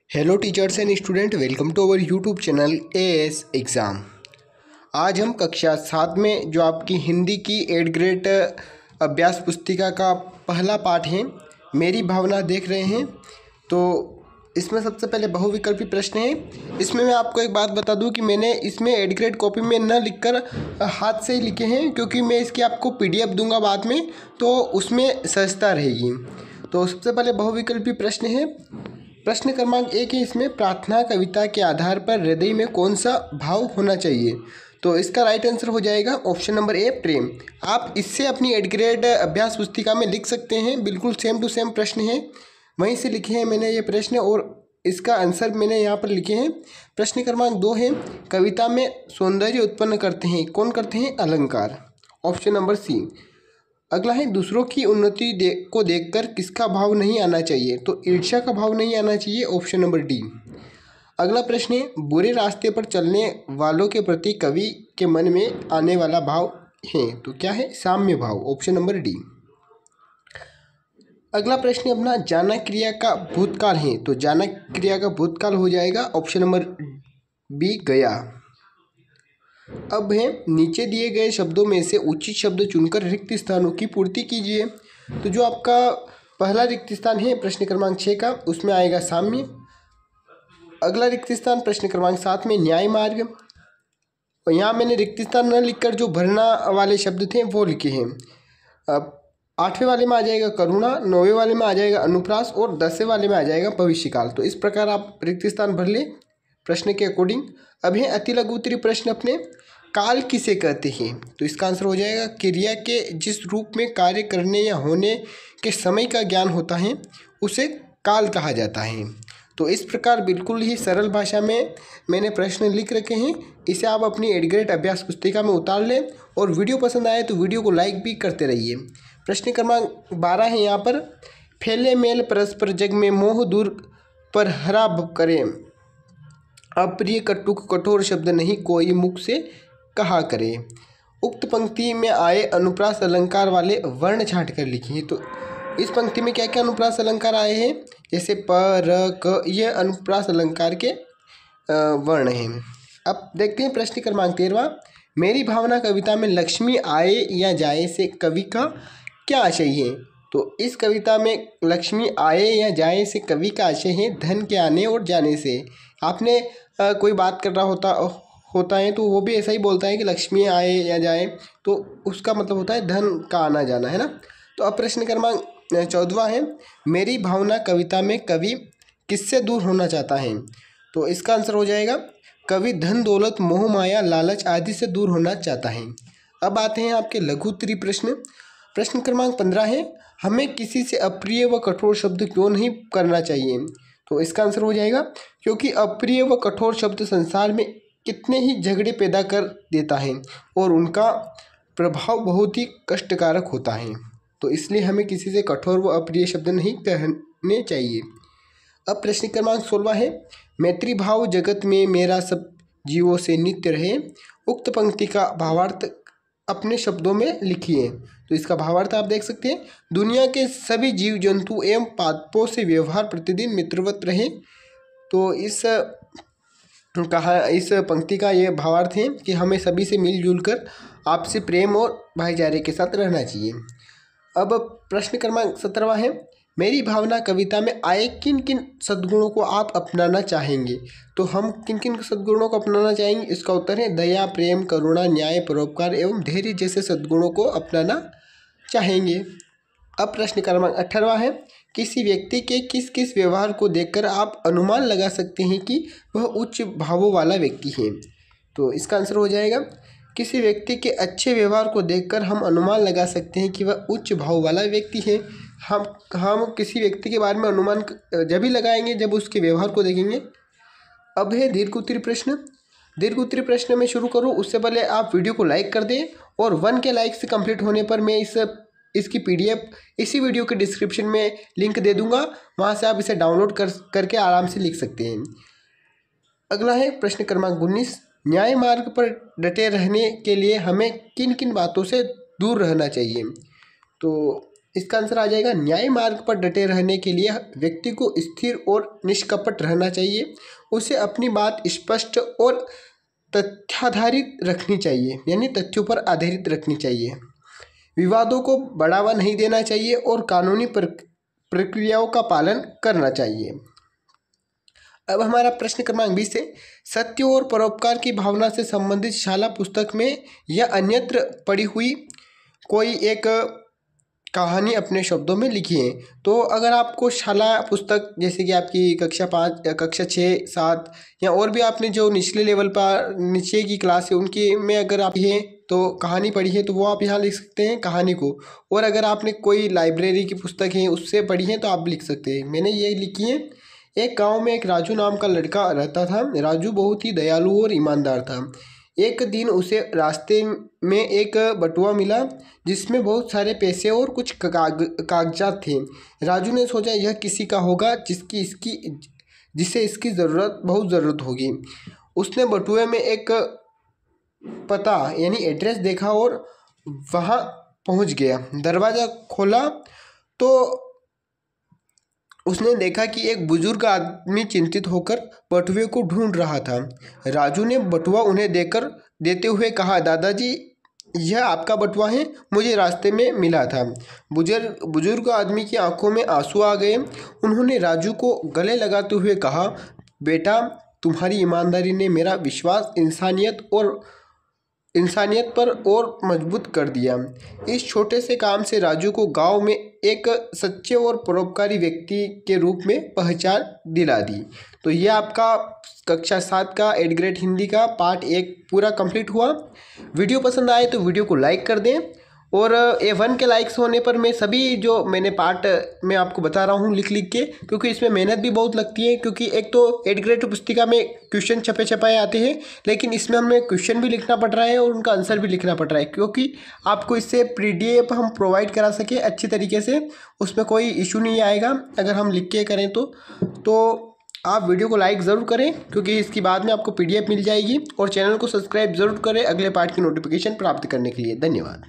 Hello teachers and student, welcome to our YouTube channel AS exam. आज हम कक्षा 7 में जो आपकी हिंदी की 8 ग्रेड अभ्यास पुस्तिका का पहला पाठ है मेरी भावना देख रहे हैं। तो इसमें सबसे पहले बहुविकल्पी प्रश्न है। इसमें मैं आपको एक बात बता दूं कि मैंने इसमें 8 ग्रेड कॉपी में न लिखकर हाथ से ही लिखे हैं, क्योंकि मैं इसकी आपको पीडीएफ दूंगा बाद में, तो उसमें सहजता रहेगी। तो सबसे पहले बहुविकल्पी प्रश्न है। प्रश्न क्रमांक 1 है इसमें, प्रार्थना कविता के आधार पर हृदय में कौन सा भाव होना चाहिए? तो इसका राइट आंसर हो जाएगा ऑप्शन नंबर ए, प्रेम। आप इससे अपनी 8 ग्रेड अभ्यास पुस्तिका में लिख सकते हैं, बिल्कुल सेम टू सेम प्रश्न है, वहीं से लिखे हैं मैंने ये प्रश्न और इसका आंसर मैंने यहाँ पर लिखे हैं। प्रश्न क्रमांक 2 है, कविता में सौंदर्य उत्पन्न करते हैं, कौन करते हैं? अलंकार। Option number C. अगला है, दूसरों की उन्नति को देखकर किसका भाव नहीं आना चाहिए? तो ईर्ष्या का भाव नहीं आना चाहिए। Option number D. अगला प्रश्न है, बुरे रास्ते पर चलने वालों के प्रति कवि के मन में आने वाला भाव है, तो क्या है? साम्य भाव। Option number D. अगला प्रश्न अपना, जाना क्रिया का भूतकाल है, तो जाना क्रिया का भूतकाल हो जाएगा ऑप्शन नंबर बी, गया। अब है, नीचे दिए गए शब्दों में से उचित शब्द चुनकर रिक्त स्थानों की पूर्ति कीजिए। तो जो आपका पहला रिक्त स्थान है प्रश्न क्रमांक 6 का, उसमें आएगा साम्य। अगला रिक्त स्थान प्रश्न क्रमांक 7 में न्याय मार्ग। और यहाँ मैंने रिक्त स्थान न लिखकर जो भरना वाले शब्द थे वो लिखे हैं। अब 8वें वाले में आ जाएगा करुणा, 9वें वाले में आ जाएगा अनुप्रास और 10वें वाले में आ जाएगा भविष्यकाल। तो इस प्रकार आप रिक्त स्थान भर ले प्रश्न के अकॉर्डिंग। अब है अति लघु उत्तरीय प्रश्न अपने, काल किसे कहते हैं? तो इसका आंसर हो जाएगा, क्रिया के जिस रूप में कार्य करने या होने के समय का ज्ञान होता है उसे काल कहा जाता है। तो इस प्रकार बिल्कुल ही सरल भाषा में मैंने प्रश्न लिख रखे हैं। इसे आप अपनी 8 ग्रेड अभ्यास पुस्तिका में उतार लें और वीडियो पसंद आए तो वीडियो को लाइक भी करते रहिए। प्रश्न क्रमांक 12 है यहाँ पर, फैले मेल परस्पर जग में मोह दूर पर हरा करें, अप्रिय कटुक कठोर शब्द नहीं कोई मुख से कहा करे। उक्त पंक्ति में आए अनुप्रास अलंकार वाले वर्ण छांट कर लिखिए। तो इस पंक्ति में क्या क्या अनुप्रास अलंकार आए हैं? जैसे प, र, क, ये अनुप्रास अलंकार के वर्ण हैं। अब देखते हैं प्रश्न क्रमांक 13, मेरी भावना कविता में लक्ष्मी आए या जाए से कवि का क्या आशय है? तो इस कविता में लक्ष्मी आए या जाए से कवि का आशय है धन के आने और जाने से। आपने कोई बात कर रहा होता है तो वो भी ऐसा ही बोलता है कि लक्ष्मी आए या जाए, तो उसका मतलब होता है धन का आना जाना, है ना। तो अब प्रश्न क्रमांक 14 है, मेरी भावना कविता में कवि किससे दूर होना चाहता है? तो इसका आंसर हो जाएगा, कवि धन दौलत मोह माया लालच आदि से दूर होना चाहता है। अब आते हैं आपके लघु उत्तरीय प्रश्न। प्रश्न क्रमांक 15 है, हमें किसी से अप्रिय व कठोर शब्द क्यों नहीं करना चाहिए? तो इसका आंसर हो जाएगा, क्योंकि अप्रिय व कठोर शब्द संसार में कितने ही झगड़े पैदा कर देता है और उनका प्रभाव बहुत ही कष्टकारक होता है। तो इसलिए हमें किसी से कठोर व अप्रिय शब्द नहीं कहने चाहिए। अब प्रश्न क्रमांक 16 है, मैत्री भाव जगत में मेरा सब जीवों से नित्य रहे। उक्त पंक्ति का भावार्थ अपने शब्दों में लिखिए। तो इसका भावार्थ आप देख सकते हैं, दुनिया के सभी जीव जंतु एवं पादपों से व्यवहार प्रतिदिन मित्रवत रहे। तो इस पंक्ति का ये भावार्थ है कि हमें सभी से मिलजुल कर आपसी प्रेम और भाईचारे के साथ रहना चाहिए। अब प्रश्न क्रमांक 17 है, मेरी भावना कविता में आए किन किन सद्गुणों को आप अपनाना चाहेंगे? तो हम किन किन सद्गुणों को अपनाना चाहेंगे? इसका उत्तर है दया, प्रेम, करुणा, न्याय, परोपकार एवं धैर्य जैसे सद्गुणों को अपनाना चाहेंगे। अब प्रश्न क्रमांक 18 है, किसी व्यक्ति के किस किस व्यवहार को देखकर आप अनुमान लगा सकते हैं कि वह उच्च भावों वाला व्यक्ति है? तो इसका आंसर हो जाएगा, किसी व्यक्ति के अच्छे व्यवहार को देखकर हम अनुमान लगा सकते हैं कि वह उच्च भाव वाला व्यक्ति है। हम किसी व्यक्ति के बारे में अनुमान जब ही लगाएंगे जब उसके व्यवहार को देखेंगे। अब है दीर्घ उत्तरीय प्रश्न। दीर्घ उत्तरीय प्रश्न में शुरू करूँ उससे पहले आप वीडियो को लाइक कर दें और 1 के लाइक से कंप्लीट होने पर मैं इसकी पीडीएफ इसी वीडियो के डिस्क्रिप्शन में लिंक दे दूंगा, वहां से आप इसे डाउनलोड करके आराम से लिख सकते हैं। अगला है प्रश्न क्रमांक 19, न्याय मार्ग पर डटे रहने के लिए हमें किन किन बातों से दूर रहना चाहिए? तो इसका आंसर आ जाएगा न्याय मार्ग पर डटे रहने के लिए व्यक्ति को स्थिर और निष्कपट रहना चाहिए। उसे अपनी बात स्पष्ट और तथ्याधारित रखनी चाहिए, यानी तथ्यों पर आधारित रखनी चाहिए। विवादों को बढ़ावा नहीं देना चाहिए और कानूनी प्रक्रियाओं का पालन करना चाहिए। अब हमारा प्रश्न क्रमांक 20 है, सत्य और परोपकार की भावना से संबंधित शाला पुस्तक में या अन्यत्र पढ़ी हुई कोई एक कहानी अपने शब्दों में लिखिए। तो अगर आपको शाला पुस्तक जैसे कि आपकी कक्षा 5 या कक्षा 6, 7 या और भी आपने जो निचले लेवल पर नीचे की क्लास है उनकी में अगर आप ये तो कहानी पढ़ी है तो वो आप यहाँ लिख सकते हैं कहानी को। और अगर आपने कोई लाइब्रेरी की पुस्तक है उससे पढ़ी है तो आप लिख सकते हैं। मैंने ये लिखी है। एक गांव में एक राजू नाम का लड़का रहता था। राजू बहुत ही दयालु और ईमानदार था। एक दिन उसे रास्ते में एक बटुआ मिला जिसमें बहुत सारे पैसे और कुछ कागजात थे। राजू ने सोचा यह किसी का होगा जिसे इसकी बहुत ज़रूरत होगी। उसने बटुए में एक पता यानी एड्रेस देखा और वहाँ पहुँच गया। दरवाज़ा खोला तो उसने देखा कि एक बुजुर्ग आदमी चिंतित होकर बटुए को ढूंढ रहा था। राजू ने बटुआ उन्हें देते हुए कहा, दादाजी यह आपका बटुआ है, मुझे रास्ते में मिला था। बुजुर्ग आदमी की आंखों में आंसू आ गए। उन्होंने राजू को गले लगाते हुए कहा, बेटा तुम्हारी ईमानदारी ने मेरा विश्वास इंसानियत पर और मजबूत कर दिया। इस छोटे से काम से राजू को गांव में एक सच्चे और परोपकारी व्यक्ति के रूप में पहचान दिला दी। तो ये आपका कक्षा 7 का 8th ग्रेड हिंदी का पार्ट 1 पूरा कंप्लीट हुआ। वीडियो पसंद आए तो वीडियो को लाइक कर दें और A1 के लाइक्स होने पर मैं सभी जो मैंने पार्ट में आपको बता रहा हूँ लिख के, क्योंकि इसमें मेहनत भी बहुत लगती है। क्योंकि एक तो 8th ग्रेड पुस्तिका में क्वेश्चन छपाए आते हैं, लेकिन इसमें हमें क्वेश्चन भी लिखना पड़ रहा है और उनका आंसर भी लिखना पड़ रहा है, क्योंकि आपको इससे PDF हम प्रोवाइड करा सके अच्छी तरीके से, उसमें कोई इशू नहीं आएगा अगर हम लिख के करें तो आप वीडियो को लाइक ज़रूर करें, क्योंकि इसकी बाद में आपको PDF मिल जाएगी। और चैनल को सब्सक्राइब ज़रूर करें अगले पार्ट की नोटिफिकेशन प्राप्त करने के लिए। धन्यवाद।